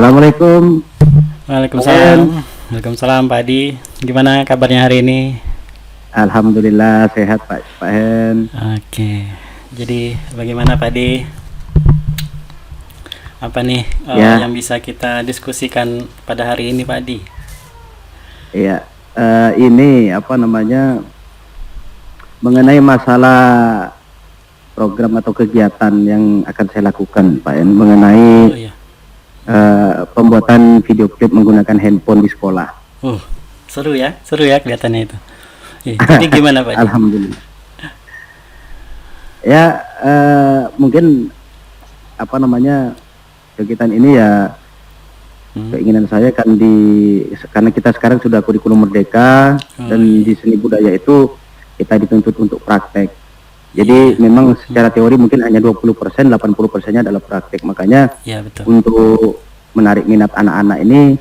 Assalamualaikum. Waalaikumsalam. Waalaikumsalam Pak Adi. Gimana kabarnya hari ini? Alhamdulillah sehat Pak Hen. Oke. Jadi bagaimana Pak Adi? Apa nih Ya, yang bisa kita diskusikan pada hari ini Pak Adi? iya. Ini apa namanya mengenai masalah program atau kegiatan yang akan saya lakukan Pak Hen mengenai Oh iya. pembuatan video klip menggunakan handphone di sekolah. Uh, seru ya kelihatannya itu. Jadi gimana Pak Adi? Alhamdulillah. Ya, mungkin apa namanya kegiatan ini ya keinginan saya kan karena kita sekarang sudah kurikulum merdeka dan iya. di seni budaya itu kita dituntut untuk praktek. Jadi memang secara teori mungkin hanya 20%, 80%-nya adalah praktek. Makanya Ya betul. untuk menarik minat anak-anak ini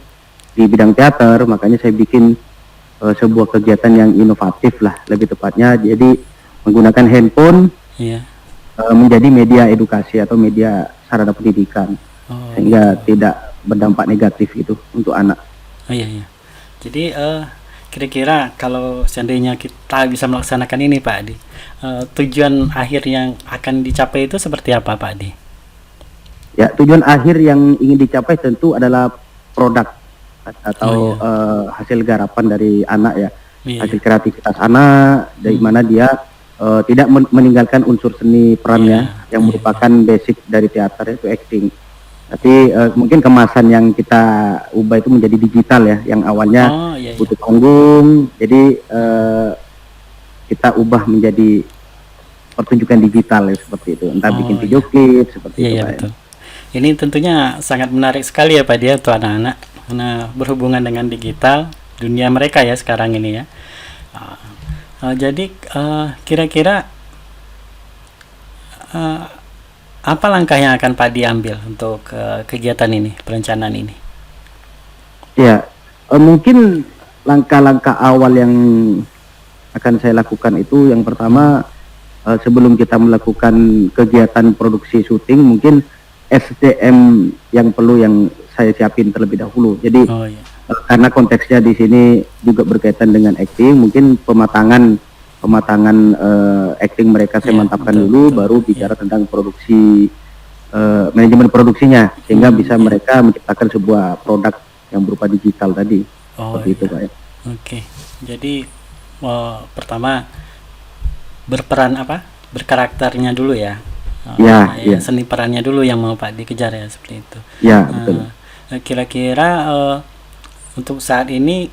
di bidang teater, makanya saya bikin sebuah kegiatan yang inovatif lah, lebih tepatnya. Jadi menggunakan handphone Iya. menjadi media edukasi atau media sarana pendidikan Oh sehingga gitu. tidak berdampak negatif itu untuk anak. Oh iya. Jadi kira-kira kalau seandainya kita bisa melaksanakan ini Pak Adi, tujuan akhir yang akan dicapai itu seperti apa Pak Adi? Ya, tujuan akhir yang ingin dicapai tentu adalah produk atau Oh iya. hasil garapan dari anak ya, Iya, hasil iya. kreativitas anak dari mana dia tidak meninggalkan unsur seni perannya Iya, yang iya, iya. merupakan basic dari teater itu acting. Tapi mungkin kemasan yang kita ubah itu menjadi digital ya, yang awalnya Oh iya, iya. butuh panggung, jadi kita ubah menjadi pertunjukan digital ya seperti itu. Entah bikin Oh video iya. klip seperti Iya, itu iya Pak. betul. Ini tentunya sangat menarik sekali ya Pak dia untuk anak-anak karena berhubungan dengan digital dunia mereka ya sekarang ini ya. Uh, jadi kira-kira uh, apa langkah yang akan Pak diambil untuk kegiatan ini, perencanaan ini? Ya, mungkin langkah-langkah awal yang akan saya lakukan itu yang pertama sebelum kita melakukan kegiatan produksi syuting mungkin SDM yang perlu yang saya siapin terlebih dahulu. Jadi Oh iya. karena konteksnya di sini juga berkaitan dengan acting, mungkin pematangan acting mereka saya Iya, mantapkan betul, dulu, betul. baru Iya. bicara tentang produksi manajemen produksinya sehingga bisa Iya. mereka menciptakan sebuah produk yang berupa digital tadi. Oh Seperti itu iya. Pak ya. Oke. Jadi pertama berperan apa? Berkarakternya dulu ya. Ya, Ya, ya, seni perannya dulu yang mau Pak dikejar ya seperti itu. ya betul. Nah, kira-kira untuk saat ini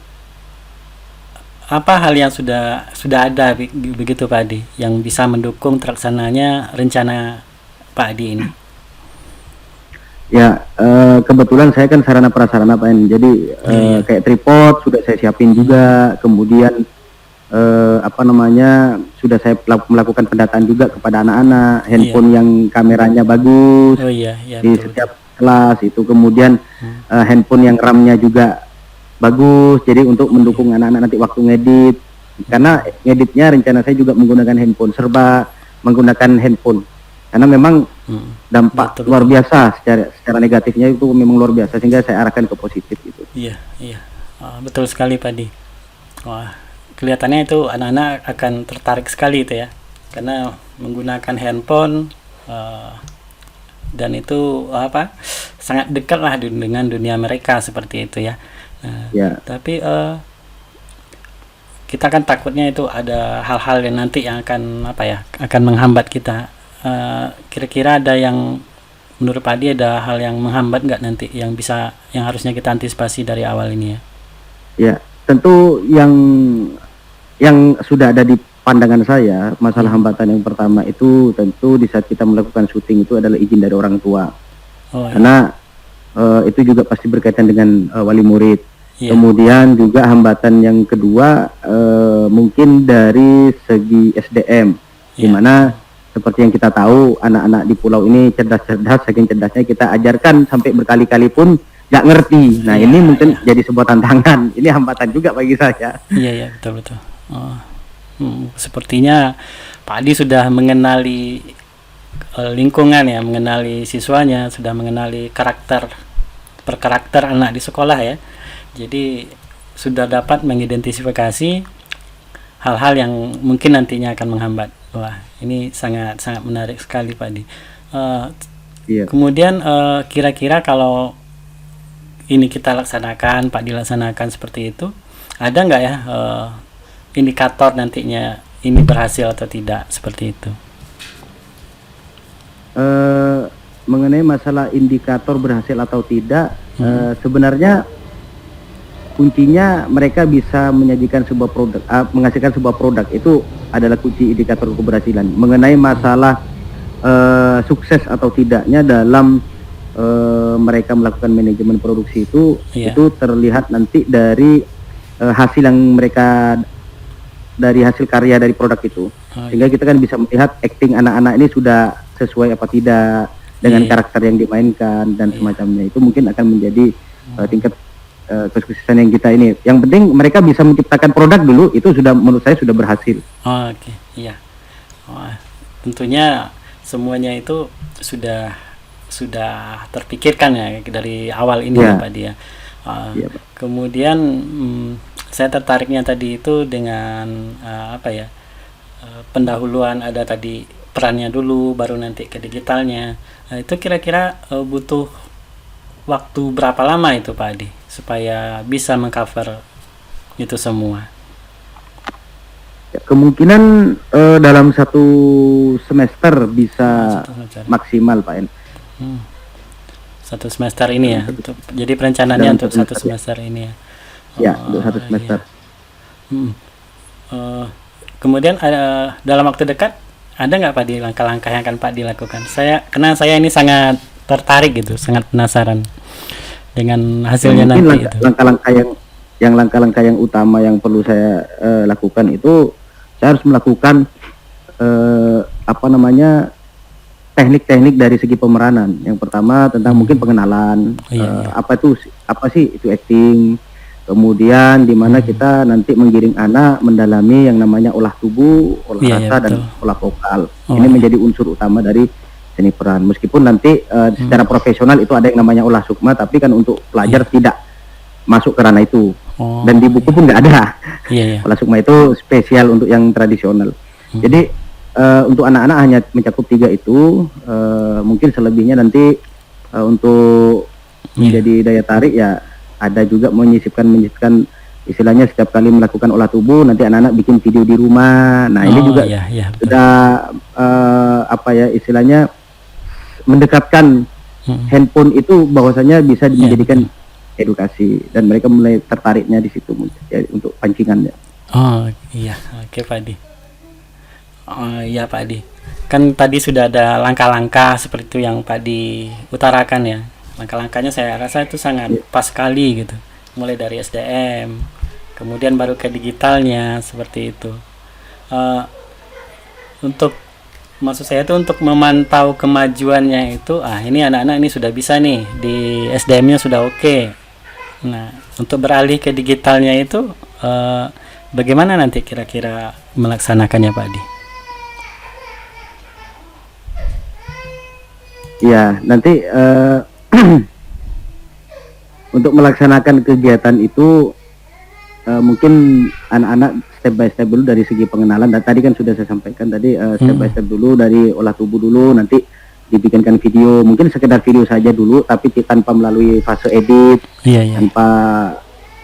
apa hal yang sudah ada begitu Pak Adi yang bisa mendukung terlaksananya rencana Pak Adi ini? Ya, kebetulan saya kan sarana prasarana Pak En. Jadi Iya, iya. kayak tripod sudah saya siapin juga, kemudian apa namanya sudah saya melakukan pendataan juga kepada anak-anak, Iya. handphone yang kameranya bagus Oh iya, iya di betul betul. setiap kelas itu, kemudian handphone yang RAM-nya juga bagus, jadi untuk mendukung anak-anak nanti waktu ngedit, karena ngeditnya rencana saya juga menggunakan handphone, serba menggunakan handphone, karena memang Hmm. dampak Betul luar betul. biasa secara negatifnya itu memang luar biasa sehingga saya arahkan ke positif itu. Iya, iya. Betul sekali Pak Adi. Wah, kelihatannya itu anak-anak akan tertarik sekali itu ya, karena menggunakan handphone dan itu apa sangat dekat lah dengan dunia mereka seperti itu ya. Nah, Ya, tapi kita kan takutnya itu ada hal-hal yang nanti yang akan apa ya akan menghambat kita. Kira-kira ada yang menurut Pak Adi ada hal yang menghambat nggak nanti yang harusnya kita antisipasi dari awal ini ya? ya, tentu yang sudah ada di pandangan saya, masalah hambatan yang pertama itu tentu di saat kita melakukan syuting itu adalah izin dari orang tua. Oh iya, Karena itu juga pasti berkaitan dengan wali murid. iya, Kemudian juga hambatan yang kedua mungkin dari segi SDM, di iya. mana seperti yang kita tahu anak-anak di pulau ini cerdas-cerdas, saking cerdasnya kita ajarkan sampai berkali-kali pun nggak ngerti. Nah Iya, ini mungkin iya. jadi sebuah tantangan. Ini hambatan juga bagi saya. Iya, iya, betul betul. Sepertinya Pak Adi sudah mengenali lingkungan ya, mengenali siswanya, sudah mengenali karakter per karakter anak di sekolah ya. Jadi sudah dapat mengidentifikasi hal-hal yang mungkin nantinya akan menghambat. Wah, ini sangat sangat menarik sekali Pak Di. Iya. Kemudian kira-kira kalau ini kita laksanakan, Pak dilaksanakan seperti itu, ada nggak ya indikator nantinya ini berhasil atau tidak seperti itu? Mengenai masalah indikator berhasil atau tidak, sebenarnya kuncinya mereka bisa menyajikan sebuah produk, menghasilkan sebuah produk itu adalah kunci indikator keberhasilan. Mengenai masalah sukses atau tidaknya dalam mereka melakukan manajemen produksi itu terlihat nanti dari hasil yang mereka, dari hasil karya dari produk itu. Sehingga kita kan bisa melihat acting anak-anak ini sudah sesuai apa tidak dengan karakter yang dimainkan dan semacamnya. Itu mungkin akan menjadi tingkat kesuksesan yang kita ini. Yang penting mereka bisa menciptakan produk dulu, itu sudah menurut saya sudah berhasil. Oke, iya. Tentunya semuanya itu sudah terpikirkan ya dari awal ini ya Pak Dia. Kemudian saya tertariknya tadi itu dengan pendahuluan, ada tadi perannya dulu baru nanti ke digitalnya. Itu kira-kira butuh waktu berapa lama itu Pak Adi supaya bisa mengcover itu semua? Ya, kemungkinan dalam satu semester bisa maksimal Pak En. Satu semester ini ya. Jadi perencanaannya untuk satu semester ini ya. Ya, untuk satu semester. Kemudian dalam waktu dekat ada nggak Pak di langkah-langkah yang akan Pak dilakukan? Karena saya ini sangat tertarik gitu, sangat penasaran dengan hasilnya nanti. Langkah-langkah yang utama yang perlu saya lakukan itu, saya harus melakukan teknik-teknik dari segi pemeranan. Yang pertama tentang mungkin pengenalan, apa sih itu acting. Kemudian di mana kita nanti menggiring anak mendalami yang namanya olah tubuh, olah rasa dan olah vokal. Ini menjadi unsur utama dari seni peran. Meskipun nanti secara profesional itu ada yang namanya olah sukma, tapi kan untuk pelajar tidak masuk ke ranah itu. Dan di buku pun nggak ada. Olah sukma itu spesial untuk yang tradisional. Jadi untuk anak-anak hanya mencakup 3 itu. Mungkin selebihnya nanti untuk menjadi daya tarik ya ada juga menyisipkan istilahnya setiap kali melakukan olah tubuh nanti anak-anak bikin video di rumah. Nah ini juga sudah istilahnya mendekatkan handphone itu bahwasanya bisa dijadikan edukasi, dan mereka mulai tertariknya di situ ya, untuk pancingannya. Oke Pak Adi. Iya Pak Adi. Kan tadi sudah ada langkah-langkah seperti itu yang Pak Adi utarakan ya. Langkah-langkahnya saya rasa itu sangat pas sekali gitu. Mulai dari SDM, kemudian baru ke digitalnya seperti itu. Maksud saya itu untuk memantau kemajuannya itu, ini anak-anak ini sudah bisa nih, di SDM-nya sudah oke. Nah, untuk beralih ke digitalnya itu bagaimana nanti kira-kira melaksanakannya Pak Adi? Ya, nanti untuk melaksanakan kegiatan itu mungkin anak-anak step by step dulu dari segi pengenalan. Dan tadi kan sudah saya sampaikan tadi, step by step dulu dari olah tubuh dulu, nanti dibikinkan video, mungkin sekedar video saja dulu, tapi tanpa melalui fase edit, tanpa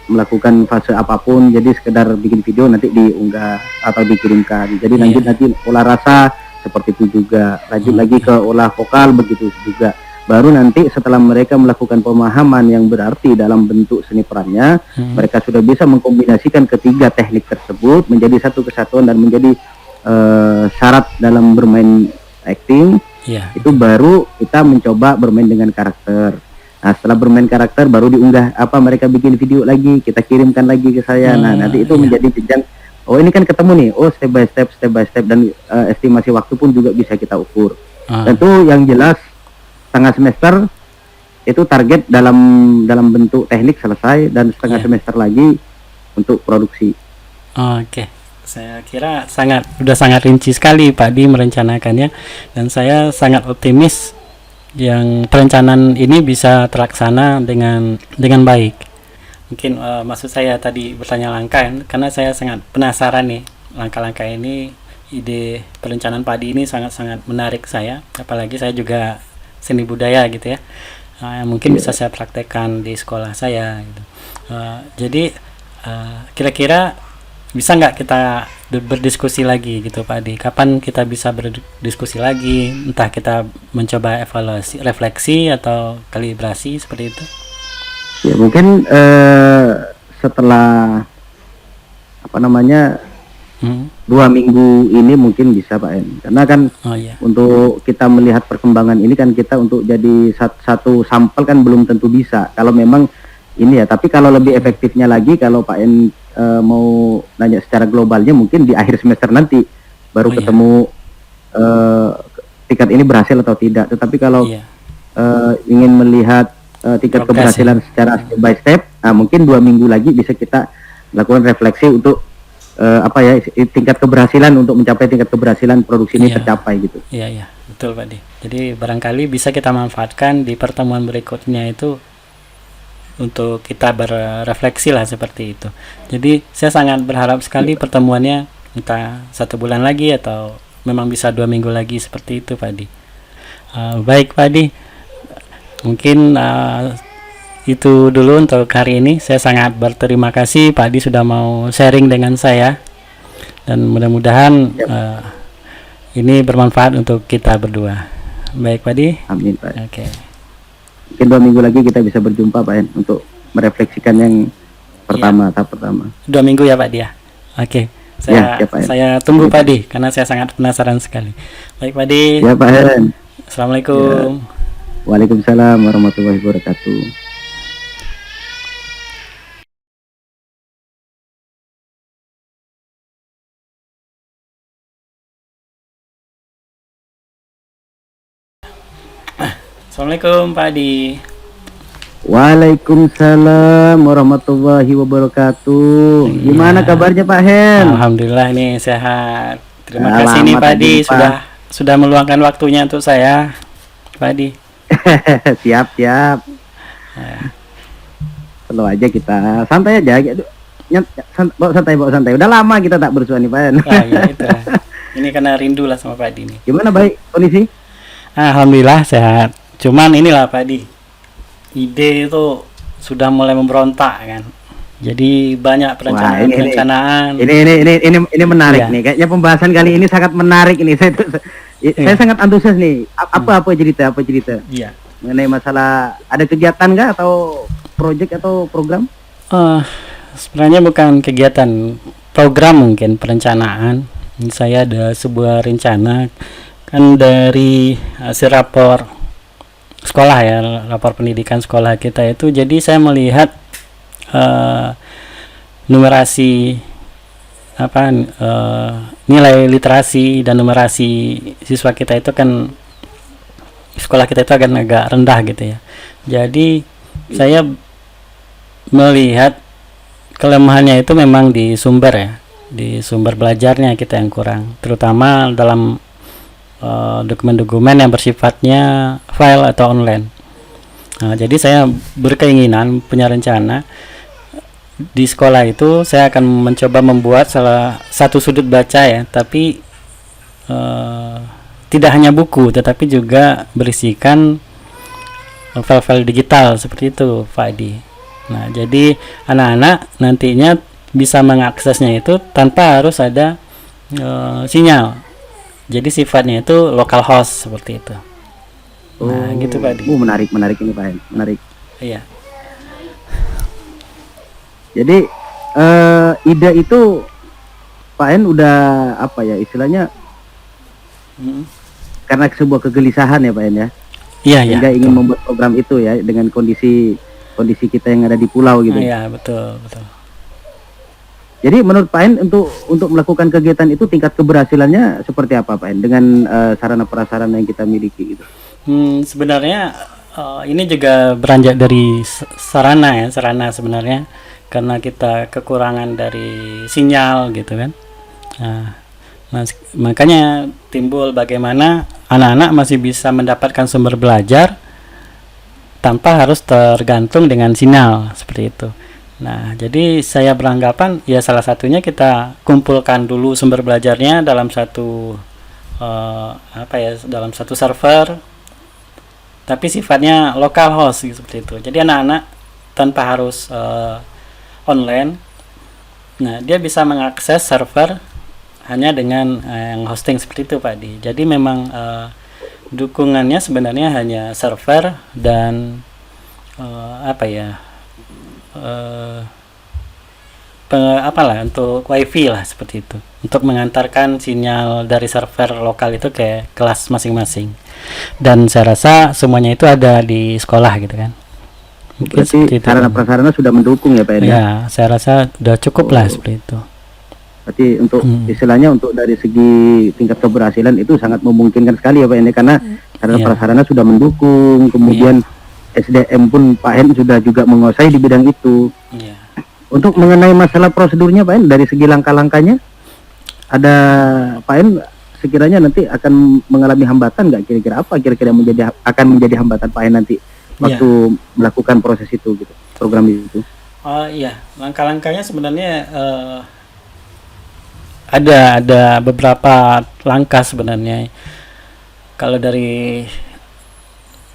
melakukan fase apapun. Jadi sekedar bikin video nanti diunggah atau dikirimkan. Jadi nanti olah rasa seperti itu juga, lanjut lagi ke olah vokal begitu juga. Baru nanti setelah mereka melakukan pemahaman yang berarti dalam bentuk seni perannya, mereka sudah bisa mengkombinasikan ketiga teknik tersebut menjadi satu kesatuan dan menjadi syarat dalam bermain acting. Itu baru kita mencoba bermain dengan karakter. Nah, setelah bermain karakter baru diunggah, mereka bikin video lagi, kita kirimkan lagi ke saya. Nah, nanti itu menjadi jenjang. Oh, ini kan ketemu nih. Oh, step by step dan estimasi waktu pun juga bisa kita ukur. Tentu yang jelas setengah semester itu target dalam bentuk teknik selesai, dan setengah semester lagi untuk produksi. Oke. Saya kira sudah sangat rinci sekali Pak Di merencanakannya, dan saya sangat optimis yang perencanaan ini bisa terlaksana dengan baik. Mungkin maksud saya tadi bertanya langkah, karena saya sangat penasaran nih langkah-langkah ini. Ide perencanaan padi ini sangat-sangat menarik saya, apalagi saya juga seni budaya gitu ya. Mungkin bisa saya praktekkan di sekolah saya gitu. Jadi kira-kira bisa nggak kita berdiskusi lagi gitu Pak Adi? Kapan kita bisa berdiskusi lagi? Entah kita mencoba evaluasi, refleksi atau kalibrasi seperti itu? Ya mungkin setelah apa namanya 2 minggu ini mungkin bisa Pak En, karena kan untuk kita melihat perkembangan ini kan kita untuk jadi satu sampel kan belum tentu bisa kalau memang ini ya, tapi kalau lebih efektifnya lagi kalau Pak En mau nanya secara globalnya mungkin di akhir semester nanti baru ketemu tingkat ini berhasil atau tidak. Tetapi kalau ingin melihat tingkat keberhasilan secara step by step, mungkin 2 minggu lagi bisa kita lakukan refleksi untuk tingkat keberhasilan, untuk mencapai tingkat keberhasilan produksi ini tercapai gitu. Iya, betul Pak Di. Jadi barangkali bisa kita manfaatkan di pertemuan berikutnya itu untuk kita berefleksi lah seperti itu. Jadi saya sangat berharap sekali pertemuannya entah 1 bulan lagi atau memang bisa 2 minggu lagi seperti itu Pak Di. Baik Pak Di, mungkin itu dulu untuk hari ini. Saya sangat berterima kasih Pak Adi sudah mau sharing dengan saya, dan mudah-mudahan ini bermanfaat untuk kita berdua. Baik Pak Adi. Amin Pak. Oke. Mungkin 2 minggu lagi kita bisa berjumpa Pak En untuk merefleksikan yang pertama, tahap pertama. 2 minggu ya Pak Adi ya. Oke. Saya tunggu Pak Adi karena saya sangat penasaran sekali. Baik Pak Adi. Ya Pak En. Assalamualaikum. Waalaikumsalam warahmatullahi wabarakatuh. Assalamualaikum Pak Adi. Waalaikumsalam warahmatullahi wabarakatuh. Gimana kabarnya Pak Hen? Alhamdulillah ini sehat. Terima kasih nih Pak Adi sudah meluangkan waktunya untuk saya, Pak Adi. Siap. Selalu aja kita santai aja. Bawa santai. Udah lama kita tak bersua nih Pak Hen. Ya itu. Ini karena rindu lah sama Pak Adi nih. Gimana baik kondisi? Alhamdulillah sehat. Cuman inilah Pak Adi, ide itu sudah mulai memberontak kan. Jadi banyak perencanaan. Ini menarik nih. Kayaknya pembahasan kali ini sangat menarik ini. Saya sangat antusias nih. Apa cerita? Iya. Mengenai masalah ada kegiatan nggak atau proyek atau program? Sebenarnya bukan kegiatan, program mungkin perencanaan. Saya ada sebuah rencana kan dari hasil rapor sekolah ya, rapor pendidikan sekolah kita itu. Jadi saya melihat numerasi nilai literasi dan numerasi siswa kita itu kan, sekolah kita itu agak rendah gitu ya. Jadi saya melihat kelemahannya itu memang di sumber ya, di sumber belajarnya kita yang kurang, terutama dalam dokumen-dokumen yang bersifatnya file atau online. Jadi saya berkeinginan, punya rencana di sekolah itu saya akan mencoba membuat salah satu sudut baca ya, tapi tidak hanya buku tetapi juga berisikan file-file digital seperti itu Pak Adi. Nah jadi anak-anak nantinya bisa mengaksesnya itu tanpa harus ada sinyal. Jadi sifatnya itu local host seperti itu. Nah, gitu Pak Adi. Menarik ini Pak En. Menarik. Iya. Jadi ide itu Pak En udah istilahnya karena sebuah kegelisahan ya Pak En ya. Iya. Sehingga ingin membuat program itu ya dengan kondisi kita yang ada di pulau gitu. Iya, betul. Jadi menurut Pak En untuk melakukan kegiatan itu tingkat keberhasilannya seperti apa Pak En dengan sarana prasarana yang kita miliki gitu? Sebenarnya ini juga beranjak dari sarana sebenarnya, karena kita kekurangan dari sinyal gitu kan. Nah makanya timbul bagaimana anak-anak masih bisa mendapatkan sumber belajar tanpa harus tergantung dengan sinyal seperti itu. Nah, jadi saya beranggapan ya salah satunya kita kumpulkan dulu sumber belajarnya dalam satu dalam satu server, tapi sifatnya local host seperti itu. Jadi anak-anak tanpa harus online. Nah, dia bisa mengakses server hanya dengan yang hosting seperti itu, Pak Di. Jadi memang dukungannya sebenarnya hanya server dan untuk wifi lah seperti itu, untuk mengantarkan sinyal dari server lokal itu ke kelas masing-masing. Dan saya rasa semuanya itu ada di sekolah gitu kan. Mungkin Berarti sarana prasarana sudah mendukung ya Pak Edi? Ya, saya rasa sudah cukup lah seperti itu. Berarti untuk istilahnya untuk dari segi tingkat keberhasilan itu sangat memungkinkan sekali ya Pak Edi, karena sarana prasarana sudah mendukung, kemudian SDM pun Pak Hen sudah juga menguasai di bidang itu. Untuk mengenai masalah prosedurnya Pak Hen, dari segi langkah-langkahnya ada Pak Hen sekiranya nanti akan mengalami hambatan nggak, kira-kira apa kira-kira akan menjadi hambatan Pak Hen nanti waktu melakukan proses itu gitu, program itu? Oh iya, langkah-langkahnya sebenarnya ada beberapa langkah sebenarnya. Kalau dari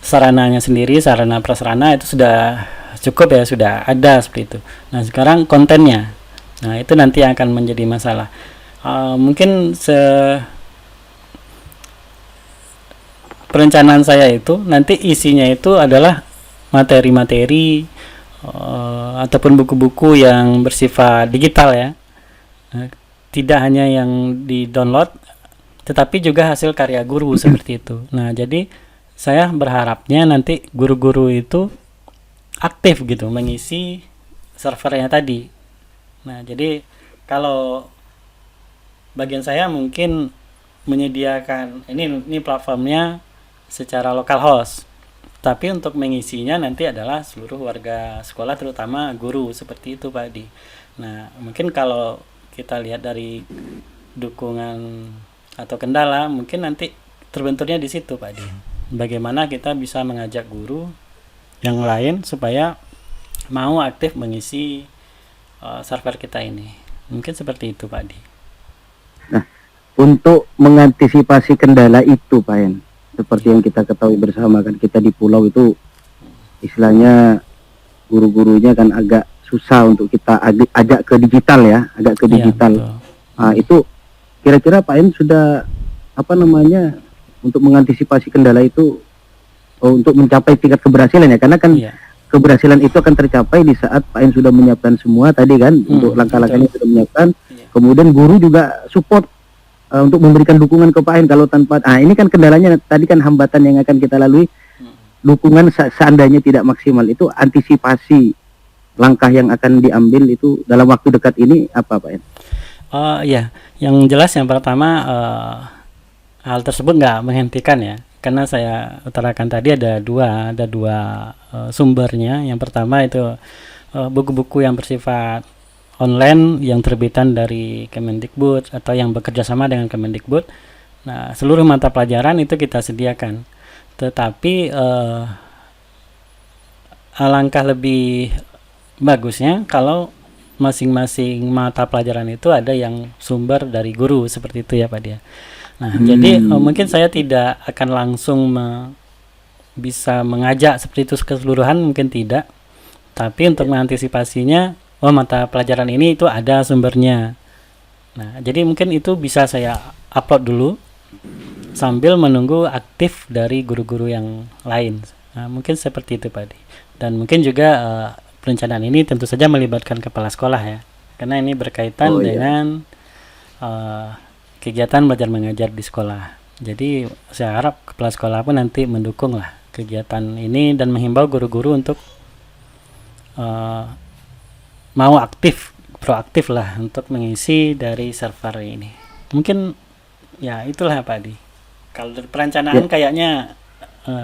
sarananya sendiri, sarana prasarana itu sudah cukup ya, sudah ada seperti itu. Nah, sekarang kontennya. Nah, itu nanti akan menjadi masalah. Mungkin perencanaan saya itu nanti isinya itu adalah materi-materi ataupun buku-buku yang bersifat digital ya. Tidak hanya yang di-download, tetapi juga hasil karya guru seperti itu. Nah, jadi saya berharapnya nanti guru-guru itu aktif gitu mengisi servernya tadi. Nah, jadi kalau bagian saya mungkin menyediakan ini platformnya secara lokal host, tapi untuk mengisinya nanti adalah seluruh warga sekolah, terutama guru seperti itu Pak Di. Nah, mungkin kalau kita lihat dari dukungan atau kendala, mungkin nanti terbenturnya di situ Pak Di. Bagaimana kita bisa mengajak guru yang lain supaya mau aktif mengisi server kita ini. Mungkin seperti itu Pak Di. Nah, untuk mengantisipasi kendala itu Pak Hen, seperti yang kita ketahui bersama kan, kita di pulau itu istilahnya guru-gurunya kan agak susah untuk kita ajak ke digital ya, agak ke digital. Nah, itu kira-kira Pak Hen sudah untuk mengantisipasi kendala itu untuk mencapai tingkat keberhasilan ya, karena kan keberhasilan itu akan tercapai di saat Pak Hen sudah menyiapkan semua tadi kan, untuk langkah-langkahnya sudah menyiapkan, kemudian guru juga support untuk memberikan dukungan ke Pak Hen. Kalau tanpa, ini kan kendalanya tadi kan, hambatan yang akan kita lalui, dukungan seandainya tidak maksimal, itu antisipasi langkah yang akan diambil itu dalam waktu dekat ini apa Pak Hen? Yang jelas yang pertama hal tersebut nggak menghentikan ya, karena saya utarakan tadi ada dua sumbernya. Yang pertama itu buku-buku yang bersifat online yang terbitan dari Kemendikbud atau yang bekerja sama dengan Kemendikbud. Nah, seluruh mata pelajaran itu kita sediakan, tetapi alangkah lebih bagusnya kalau masing-masing mata pelajaran itu ada yang sumber dari guru seperti itu ya Pak Dia. Nah, jadi mungkin saya tidak akan langsung bisa mengajak seperti itu keseluruhan, mungkin tidak. Tapi untuk mengantisipasinya, mata pelajaran ini itu ada sumbernya. Nah, jadi mungkin itu bisa saya upload dulu sambil menunggu aktif dari guru-guru yang lain. Nah, mungkin seperti itu Pak Di. Dan mungkin juga perencanaan ini tentu saja melibatkan kepala sekolah ya, karena ini berkaitan dengan kegiatan belajar mengajar di sekolah. Jadi saya harap kepala sekolah pun nanti mendukung lah kegiatan ini dan menghimbau guru-guru untuk mau proaktif lah untuk mengisi dari server ini. Mungkin ya itulah Pak Di. Kalau dari perencanaan kayaknya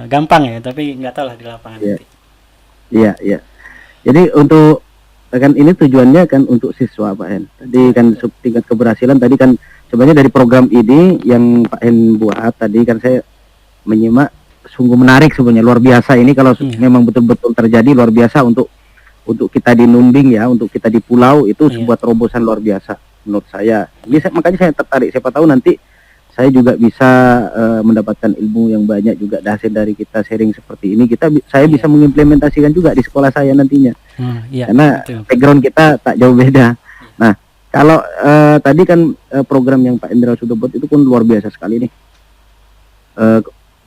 gampang ya, tapi nggak tahu lah di lapangan nanti. Iya. Jadi untuk kan ini tujuannya kan untuk siswa Pak Hen. Tadi kan tingkat keberhasilan tadi kan sebenarnya dari program ini yang Pak Hen buat tadi kan, saya menyimak, sungguh menarik sebenarnya, luar biasa ini kalau Iya. memang betul-betul terjadi, luar biasa untuk kita di Numbing ya, untuk kita di pulau itu Iya. sebuah terobosan luar biasa menurut saya. Makanya saya tertarik, siapa tahu nanti saya juga bisa mendapatkan ilmu yang banyak juga hasil dari kita sharing seperti ini. Saya Iya. bisa mengimplementasikan juga di sekolah saya nantinya. Iya, Karena betul. background kita tak jauh beda. Nah, kalau tadi kan program yang Pak Indra sudah buat itu pun luar biasa sekali nih.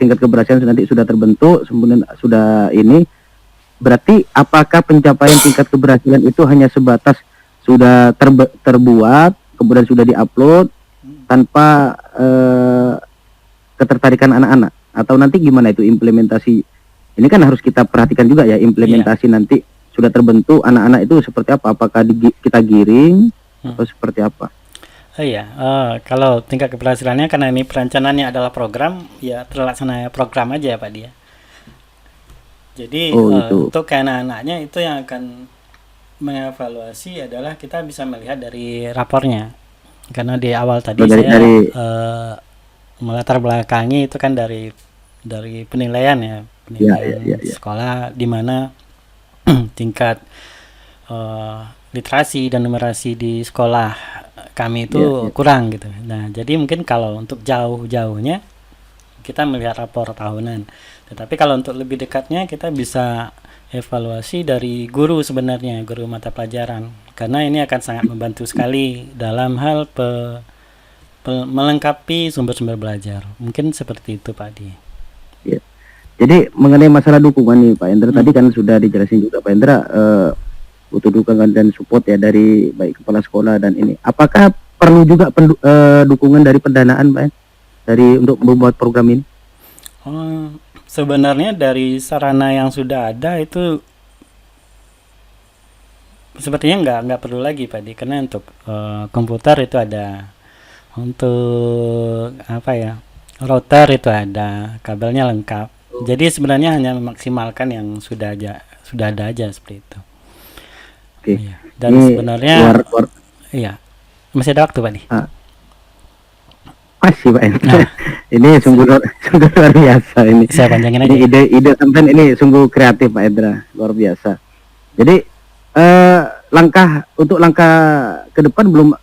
Tingkat keberhasilan nanti sudah terbentuk, kemudian sudah ini. Berarti apakah pencapaian tingkat keberhasilan itu hanya sebatas sudah terbuat, kemudian sudah diupload tanpa ketertarikan anak-anak, atau nanti gimana itu implementasi? Ini kan harus kita perhatikan juga ya, implementasi nanti sudah terbentuk anak-anak itu seperti apa? Apakah kita giring atau seperti apa? Iya, kalau tingkat keberhasilannya karena ini perencanaannya adalah program, ya terlaksana program aja ya Pak dia. Jadi Itu. untuk ke anak-anaknya itu yang akan mengevaluasi adalah kita bisa melihat dari rapornya. Karena di awal tadi saya melatar belakangi itu kan dari penilaian ya, penilaian sekolah di mana tingkat literasi dan numerasi di sekolah kami itu kurang gitu. Nah, jadi mungkin kalau untuk jauh-jauhnya kita melihat rapor tahunan. Tetapi kalau untuk lebih dekatnya kita bisa evaluasi dari guru sebenarnya, guru mata pelajaran. Karena ini akan sangat membantu sekali dalam hal melengkapi sumber-sumber belajar. Mungkin seperti itu Pak Di. Ya. Jadi mengenai masalah dukungan nih Pak Indra, tadi kan sudah dijelasin juga Pak Indra, butuh dukungan dan support ya dari baik kepala sekolah dan ini. Apakah perlu juga dukungan dari pendanaan Pak, untuk membuat program ini? Sebenarnya dari sarana yang sudah ada itu sepertinya nggak perlu lagi Pak Di, karena untuk komputer itu ada, untuk apa ya, router itu ada, kabelnya lengkap. Jadi sebenarnya hanya memaksimalkan yang sudah ada aja seperti itu. Oke. Iya. Dan ini sebenarnya iya, masih ada waktu Pak Di. Masih Pak Indra. Ini sungguh luar biasa ini. Saya panjangin aja. Ini ide sampai ini sungguh kreatif Pak Indra, luar biasa. Jadi langkah ke depan belum,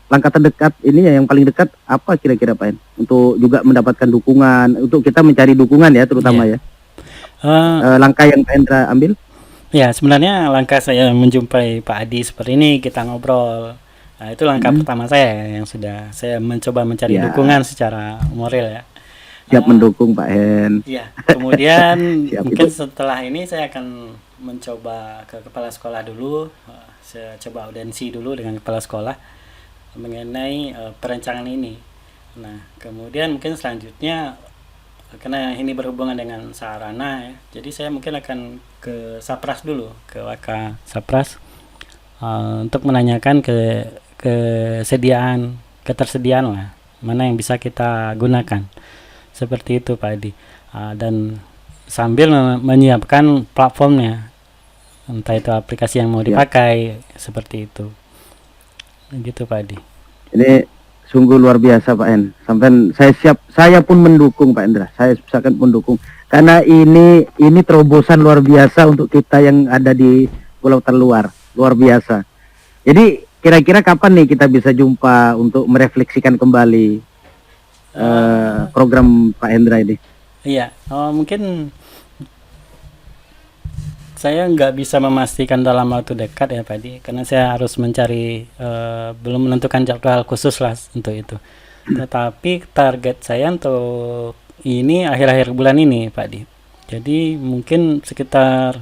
langkah terdekat ini ya, yang paling dekat apa kira-kira Pak Indra? Untuk juga mendapatkan dukungan, untuk kita mencari dukungan ya terutama ya. Langkah yang Pak Indra ambil? Ya, sebenarnya langkah saya menjumpai Pak Adi seperti ini, kita ngobrol. Nah, itu langkah pertama saya yang sudah saya mencoba mencari dukungan secara moral ya. Siap mendukung Pak Hen. Iya. Kemudian mungkin setelah ini saya akan mencoba ke kepala sekolah dulu. Saya coba audiensi dulu dengan kepala sekolah mengenai perencanaan ini. Nah, kemudian mungkin selanjutnya karena ini berhubungan dengan sarana ya, jadi saya mungkin akan ke Sapras dulu, ke Waka Sapras, untuk menanyakan ketersediaan lah, mana yang bisa kita gunakan, seperti itu Pak Adi. Dan sambil menyiapkan platformnya, entah itu aplikasi yang mau dipakai, seperti itu, gitu Pak Adi. Ini sungguh luar biasa Pak En. Sampai saya pun mendukung Pak Indra. Saya sangat mendukung karena ini terobosan luar biasa untuk kita yang ada di pulau terluar. Luar biasa. Jadi kira-kira kapan nih kita bisa jumpa untuk merefleksikan kembali program Pak Indra ini? Iya, mungkin saya nggak bisa memastikan dalam waktu dekat ya Pak Di, karena saya harus mencari, belum menentukan jadwal khusus lah untuk itu. Tetapi target saya untuk ini akhir-akhir bulan ini Pak Di. Jadi mungkin sekitar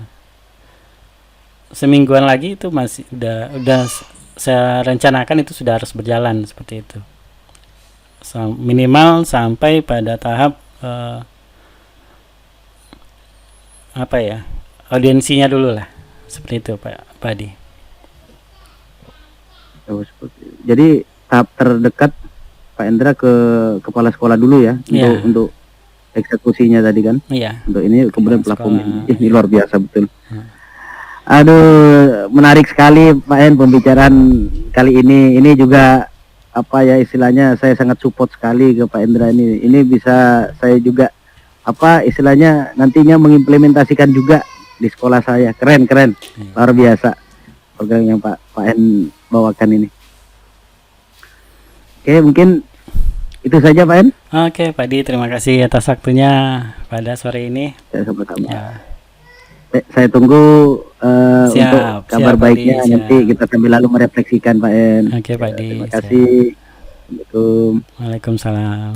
semingguan lagi itu masih udah saya rencanakan itu sudah harus berjalan seperti itu. Minimal sampai pada tahap apa ya, audiensinya dulu lah, seperti itu Pak Adi. Jadi tahap terdekat Pak Indra ke kepala sekolah dulu ya, untuk eksekusinya tadi kan. Iya. Untuk ini kemudian platform ini luar biasa betul. Aduh, menarik sekali Pak En pembicaraan kali ini. Ini juga apa ya istilahnya, saya sangat support sekali ke Pak Indra ini. Ini bisa saya juga apa istilahnya nantinya mengimplementasikan juga di sekolah saya. Keren, luar biasa program yang Pak En bawakan ini. Oke, mungkin itu saja Pak En. Oke, Pak Di, terima kasih atas waktunya pada sore ini. Ya, sama-sama. Ya, Saya tunggu untuk siap, kabar siap, Pak Di, baiknya nanti siap. kita sambil lalu merefleksikan Pak En. Oke, Pak Ya, Di, terima siap. kasih. Assalamualaikum. Waalaikumsalam.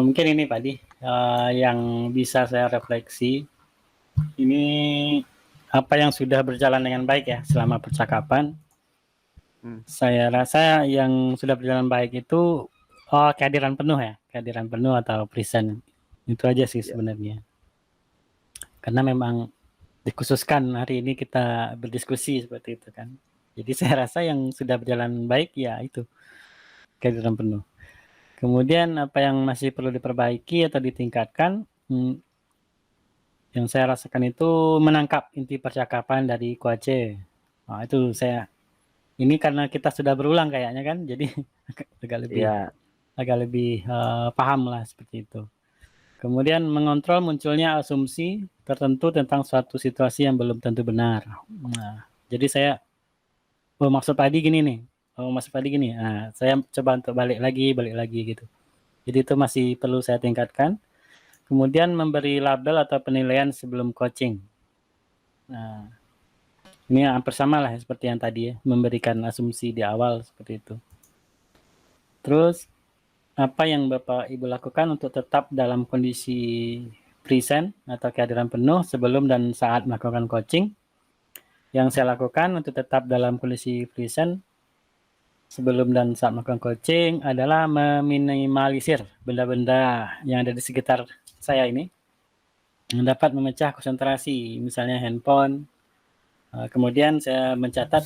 Mungkin ini Pak Di, yang bisa saya refleksi ini apa yang sudah berjalan dengan baik ya selama percakapan. Saya rasa yang sudah berjalan baik itu kehadiran penuh atau present. Itu aja sih sebenarnya. Karena memang dikhususkan hari ini kita berdiskusi seperti itu kan. Jadi saya rasa yang sudah berjalan baik ya itu kehadiran penuh. Kemudian apa yang masih perlu diperbaiki atau ditingkatkan, yang saya rasakan itu menangkap inti percakapan dari Koace. Nah, itu saya ini karena kita sudah berulang kayaknya kan, jadi agak lebih paham lah seperti itu. Kemudian mengontrol munculnya asumsi tertentu tentang suatu situasi yang belum tentu benar. Nah, jadi saya maksud tadi gini nih. Maksud tadi gini. Nah, saya coba untuk balik lagi gitu. Jadi itu masih perlu saya tingkatkan. Kemudian memberi label atau penilaian sebelum coaching. Nah, ini hampir sama lah seperti yang tadi ya, memberikan asumsi di awal seperti itu. Terus apa yang Bapak Ibu lakukan untuk tetap dalam kondisi present atau kehadiran penuh sebelum dan saat melakukan coaching? Yang saya lakukan untuk tetap dalam kondisi present sebelum dan saat melakukan coaching adalah meminimalisir benda-benda yang ada di sekitar saya ini yang dapat memecah konsentrasi, misalnya handphone. Kemudian saya mencatat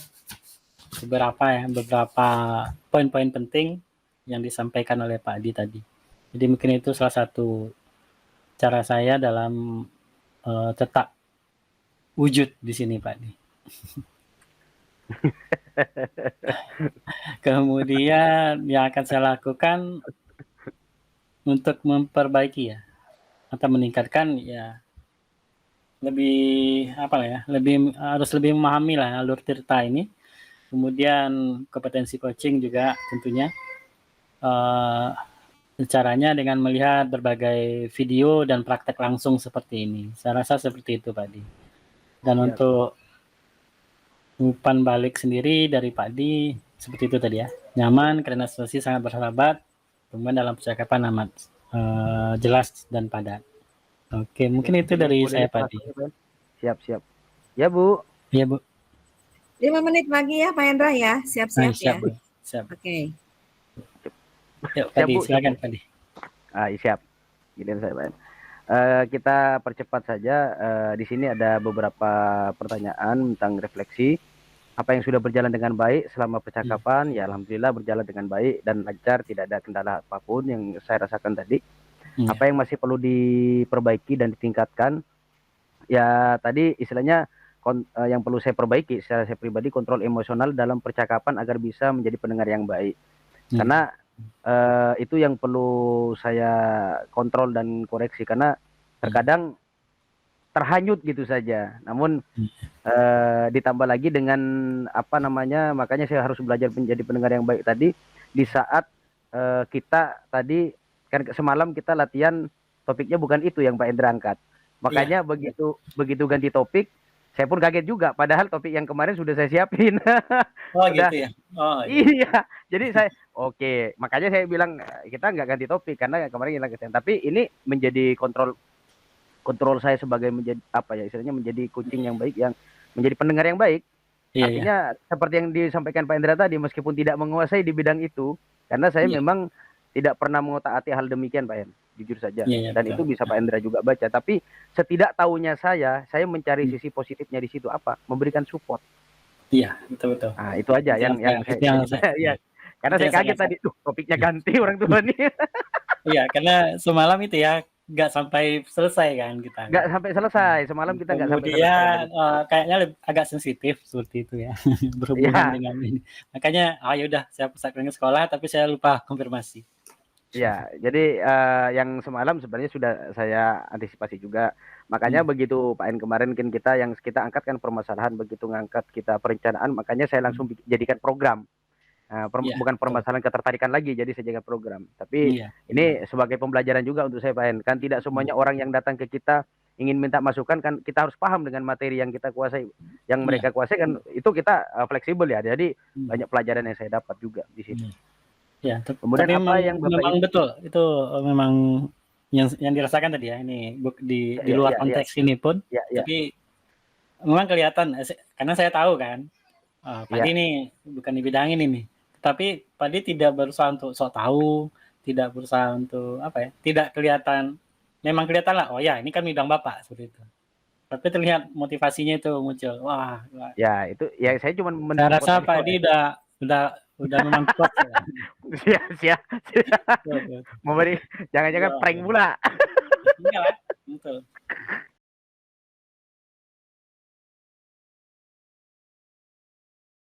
beberapa poin-poin penting yang disampaikan oleh Pak Adi tadi. Jadi mungkin itu salah satu cara saya dalam tetap wujud di sini Pak Adi. Kemudian yang akan saya lakukan untuk memperbaiki ya atau meningkatkan ya harus lebih memahami lah alur cerita ini. Kemudian kompetensi coaching juga tentunya caranya dengan melihat berbagai video dan praktek langsung seperti ini. Saya rasa seperti itu Pak Di. Dan untuk umpan balik sendiri dari Pak Di seperti itu tadi ya. Nyaman karena situasi sangat bersahabat, kemudian dalam percakapan amat jelas dan padat. Oke, mungkin itu dari saya Pak Di. Siap. Ya Bu. Iya Bu. 5 menit lagi ya Pak Hendra ya, siap-siap ya. Bu. Siap. Oke. Yuk Pak Di, silakan Pak Di. Siap. Gini saya Pak. Kita percepat saja. Di sini ada beberapa pertanyaan tentang refleksi. Apa yang sudah berjalan dengan baik selama percakapan? Ya alhamdulillah berjalan dengan baik dan lancar, tidak ada kendala apapun yang saya rasakan tadi. Apa yang masih perlu diperbaiki dan ditingkatkan? Ya tadi istilahnya yang perlu saya perbaiki secara saya pribadi, kontrol emosional dalam percakapan agar bisa menjadi pendengar yang baik. Karena itu yang perlu saya kontrol dan koreksi, karena terkadang terhanyut gitu saja. Namun ditambah lagi dengan makanya saya harus belajar menjadi pendengar yang baik tadi di saat kita tadi kan semalam kita latihan topiknya bukan itu yang Pak Endra angkat. Makanya begitu ganti topik saya pun kaget juga, padahal topik yang kemarin sudah saya siapin. Gitu ya. Iya. Jadi saya makanya saya bilang kita nggak ganti topik karena kemarin kita ganti. Tapi ini menjadi kontrol saya sebagai istilahnya menjadi coaching yang baik, yang menjadi pendengar yang baik. Artinya seperti yang disampaikan Pak Endra tadi, meskipun tidak menguasai di bidang itu, karena saya memang tidak pernah mengotak-atik hal demikian Pak En, jujur saja. Dan betul. Itu bisa Pak Endra juga baca. Tapi setidak tahunya saya mencari sisi positifnya di situ apa? Memberikan support. Iya, betul. Nah, itu aja yang saya karena saya kaget tadi, topiknya ganti orang tua nih. Iya, karena semalam itu ya nggak sampai selesai kan kita. Nggak sampai selesai, semalam kita nggak sampai selesai. Kemudian kayaknya agak sensitif seperti itu ya berhubungan Ya, dengan ini. Makanya ya udah saya pusatkan ke sekolah tapi saya lupa konfirmasi. ya. Jadi yang semalam sebenarnya sudah saya antisipasi juga. Makanya begitu Pak En kemarin kan kita angkat kan permasalahan, begitu ngangkat kita perencanaan, makanya saya langsung jadikan program. Nah, Iya, bukan betul. permasalahan ketertarikan lagi, jadi saya jadikan program. Tapi Iya. ini sebagai pembelajaran juga untuk saya Pak En. Kan tidak semuanya orang yang datang ke kita ingin minta masukan, kan kita harus paham dengan materi yang kita kuasai, yang Iya. mereka kuasai kan itu kita fleksibel ya. Jadi Hmm. banyak pelajaran yang saya dapat juga di situ. Ya, Kemudian tapi apa memang, yang Bapak memang betul itu memang yang dirasakan tadi ya ini di ya, luar ya, ya, konteks ini pun, ya, ya, tapi memang kelihatan karena saya tahu kan, Pak ya, ini bukan di bidang ini nih, tapi Pak tidak berusaha untuk sok tahu, tidak berusaha untuk apa ya, tidak kelihatan, memang kelihatan lah, oh ya ini kan bidang Bapak seperti itu. Tapi terlihat motivasinya itu muncul, wah. ya itu ya saya cuma Saya rasa mensupport Pak Edi udah memang kuat ya. siap, siap, siap. Betul, betul. Memberi jangan-jangan Iya, prank iya. pula. Enggak lah.